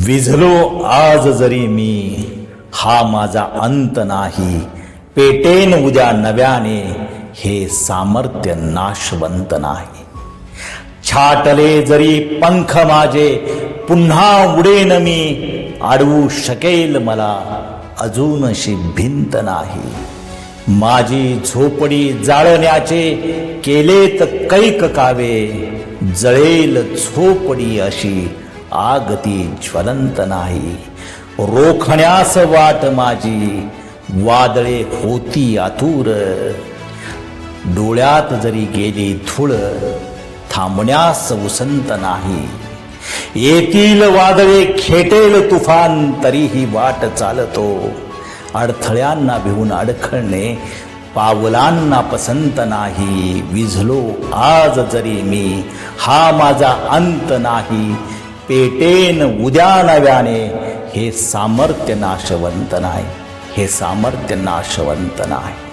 विझलो आज जरी मी, हा माझा अंत नाही. पेटेन उद्या नव्याने, हे सामर्थ्य नाशवंत नाही. छाटले जरी पंख माझे, पुन्हा उडेन मी. अडवू शकेल मला अजूनशी भिंत नाही. माझी झोपडी जाळण्याचे केलेत कैक कावे. जळेल झोपडी अशी, आग ती ज्वलंत नाही. रोखण्यास वाट माझी, वादळे होती आतुर. डोळ्यात जरी गेली धूळ, थांबण्यास उसंत नाही. येतील वादळे, खेटेल तुफान, तरीही वाट चालतो. अडथळ्यांना भिवून अडखळणे पावलांना पसंत नाही. विझलो आज जरी मी, हा माझा अंत नाही. पेटेन उद्या नव्याने, हे सामर्थ्य नाशवंत नाही. हे सामर्थ्य नाशवंत नाही.